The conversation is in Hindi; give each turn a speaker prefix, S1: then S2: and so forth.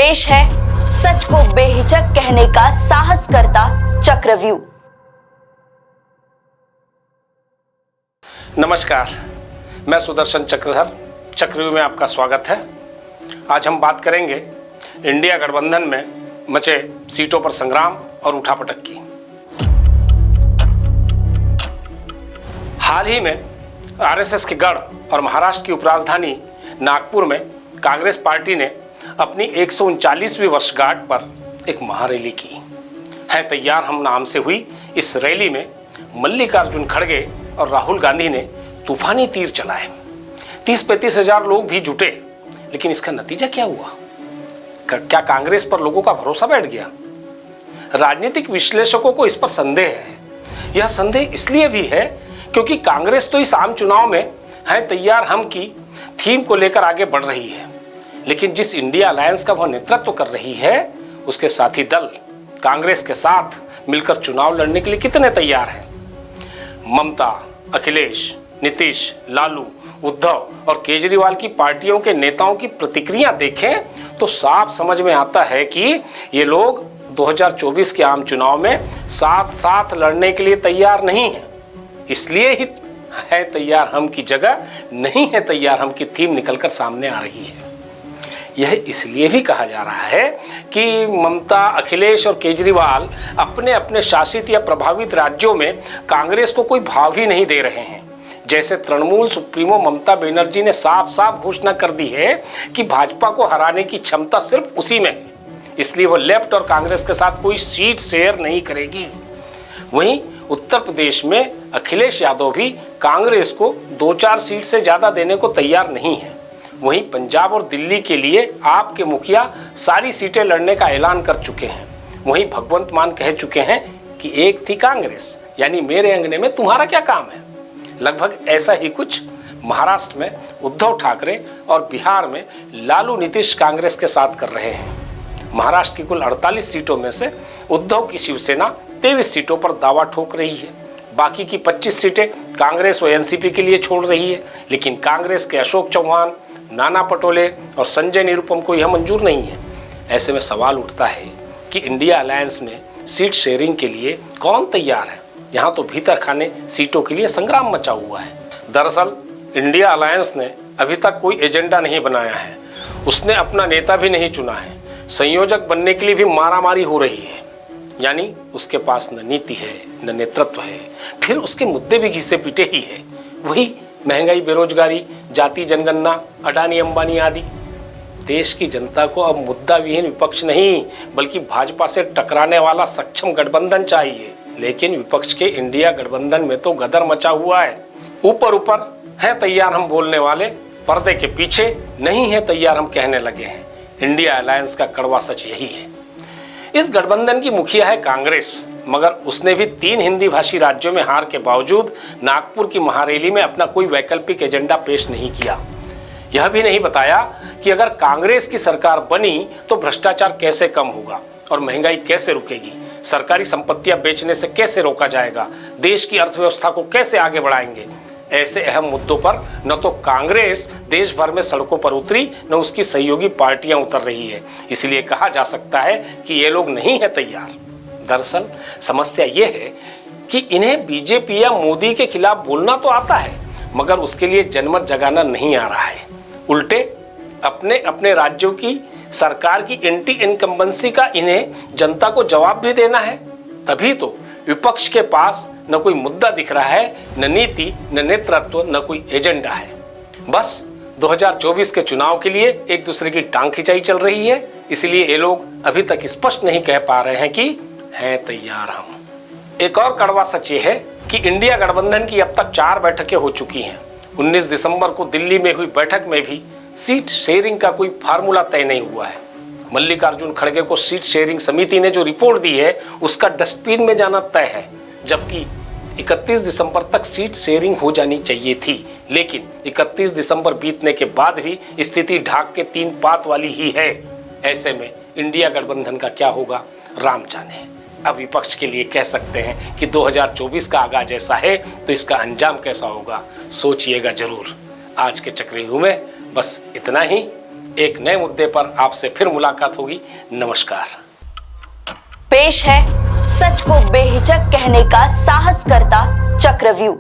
S1: पेश है सच को बेहिचक कहने का साहस करता चक्रव्यूह।
S2: नमस्कार, मैं सुदर्शन चक्रधर, चक्रव्यूह में आपका स्वागत है। आज हम बात करेंगे इंडिया गठबंधन में मचे सीटों पर संग्राम और उठापटक की। हाल ही में आरएसएस के गढ़ और महाराष्ट्र की उपराजधानी नागपुर में कांग्रेस पार्टी ने अपनी 139वीं वर्षगांठ पर एक महारैली की है। तैयार हम नाम से हुई इस रैली में मल्लिकार्जुन खड़गे और राहुल गांधी ने तूफानी तीर चलाए। 30-35 हजार लोग भी जुटे, लेकिन इसका नतीजा क्या हुआ? क्या कांग्रेस पर लोगों का भरोसा बैठ गया? राजनीतिक विश्लेषकों को इस पर संदेह है। यह संदेह इसलिए भी है क्योंकि कांग्रेस तो इस आम चुनाव में है तैयार हम की थीम को लेकर आगे बढ़ रही है, लेकिन जिस इंडिया अलायंस का वह नेतृत्व कर रही है उसके साथी दल कांग्रेस के साथ मिलकर चुनाव लड़ने के लिए कितने तैयार हैं? ममता, अखिलेश, नीतीश, लालू, उद्धव और केजरीवाल की पार्टियों के नेताओं की प्रतिक्रिया देखें तो साफ समझ में आता है कि ये लोग 2024 के आम चुनाव में साथ साथ लड़ने के लिए तैयार नहीं हैं। इसलिए ही है तैयार हम की जगह नहीं है तैयार हम की थीम निकलकर सामने आ रही है। यह इसलिए भी कहा जा रहा है कि ममता, अखिलेश और केजरीवाल अपने अपने शासित या प्रभावित राज्यों में कांग्रेस को कोई भाव ही नहीं दे रहे हैं। जैसे तृणमूल सुप्रीमो ममता बनर्जी ने साफ साफ घोषणा कर दी है कि भाजपा को हराने की क्षमता सिर्फ उसी में है, इसलिए वो लेफ्ट और कांग्रेस के साथ कोई सीट शेयर नहीं करेगी। वहीं उत्तर प्रदेश में अखिलेश यादव भी कांग्रेस को 2-4 सीट से ज्यादा देने को तैयार नहीं है। वहीं पंजाब और दिल्ली के लिए आपके मुखिया सारी सीटें लड़ने का ऐलान कर चुके हैं। वहीं भगवंत मान कह चुके हैं कि एक थी कांग्रेस, यानी मेरे अंगने में तुम्हारा क्या काम है। लगभग ऐसा ही कुछ महाराष्ट्र में उद्धव ठाकरे और बिहार में लालू नीतीश कांग्रेस के साथ कर रहे हैं। महाराष्ट्र की कुल 48 सीटों में से उद्धव की शिवसेना 23 सीटों पर दावा ठोक रही है। बाकी की 25 सीटें कांग्रेस व एनसीपी के लिए छोड़ रही है, लेकिन कांग्रेस के अशोक चौहान, नाना पटोले और संजय निरुपम को यह मंजूर नहीं है। ऐसे में सवाल उठता है कि इंडिया अलायंस में सीट शेयरिंग के लिए कौन तैयार है? यहाँ तो भीतर खाने सीटों के लिए संग्राम मचा हुआ है। दरअसल इंडिया अलायंस ने अभी तक कोई एजेंडा नहीं बनाया है, उसने अपना नेता भी नहीं चुना है। संयोजक बनने के लिए भी मारामारी हो रही है, यानी उसके पास न नीति है न नेतृत्व है, फिर उसके मुद्दे भी घिसे पीटे ही है। वही महंगाई, बेरोजगारी, जाति जनगणना, अडानी अंबानी आदि। देश की जनता को अब मुद्दा विहीन विपक्ष नहीं बल्कि भाजपा से टकराने वाला सक्षम गठबंधन चाहिए। लेकिन विपक्ष के इंडिया गठबंधन में तो गदर मचा हुआ है। ऊपर है तैयार हम बोलने वाले, पर्दे के पीछे नहीं है तैयार हम कहने लगे हैं। इंडिया अलायंस का कड़वा सच यही है। इस गठबंधन की मुखिया है कांग्रेस, मगर उसने भी 3 हिंदी भाषी राज्यों में हार के बावजूद नागपुर की महारैली में अपना कोई वैकल्पिक एजेंडा पेश नहीं किया। यह भी नहीं बताया कि अगर कांग्रेस की सरकार बनी तो भ्रष्टाचार कैसे कम होगा और महंगाई कैसे रुकेगी, सरकारी संपत्तियां बेचने से कैसे रोका जाएगा, देश की अर्थव्यवस्था को कैसे आगे बढ़ाएंगे। ऐसे अहम मुद्दों पर न तो कांग्रेस देश भर में सड़कों पर उतरी, न उसकी सहयोगी पार्टियां उतर रही है। इसलिए कहा जा सकता है कि ये लोग नहीं है तैयार। दरअसल समस्या ये है कि इन्हें बीजेपी या मोदी के खिलाफ बोलना तो आता है, मगर उसके लिए जनमत जगाना नहीं आ रहा है। उल्टे अपने अपने राज्यों की सरकार की एंटी इनकम्बेंसी का इन्हें जनता को जवाब भी देना है। तभी तो विपक्ष के पास न कोई मुद्दा दिख रहा है, न नीति, न नेतृत्व, न कोई एजेंडा है। बस 2024 के चुनाव के लिए एक दूसरे की टांग खिंचाई चल रही है। इसलिए ये लोग अभी तक स्पष्ट नहीं कह पा रहे हैं कि हैं तैयार हम। एक और कड़वा सच ये है कि इंडिया गठबंधन की अब तक 4 बैठकें हो चुकी हैं। 19 दिसंबर को दिल्ली में हुई बैठक में भी सीट शेयरिंग का कोई फार्मूला तय नहीं हुआ है। मल्लिकार्जुन खड़गे को सीट शेयरिंग समिति ने जो रिपोर्ट दी है उसका डस्टबिन में जाना तय है, जबकि 31 दिसंबर तक सीट शेयरिंग हो जानी चाहिए थी। लेकिन 31 दिसंबर बीतने के बाद भी स्थिति ढाक के 3 पात वाली ही है। ऐसे में इंडिया गठबंधन का क्या होगा राम जाने। अब विपक्ष के लिए कह सकते हैं कि 2024 का आगाज ऐसा है तो इसका अंजाम कैसा होगा, सोचिएगा जरूर। आज के चक्रव्यूह में बस इतना ही। एक नए मुद्दे पर आपसे फिर मुलाकात होगी। नमस्कार।
S1: पेश है सच को बेहिचक कहने का साहस करता चक्रव्यूह।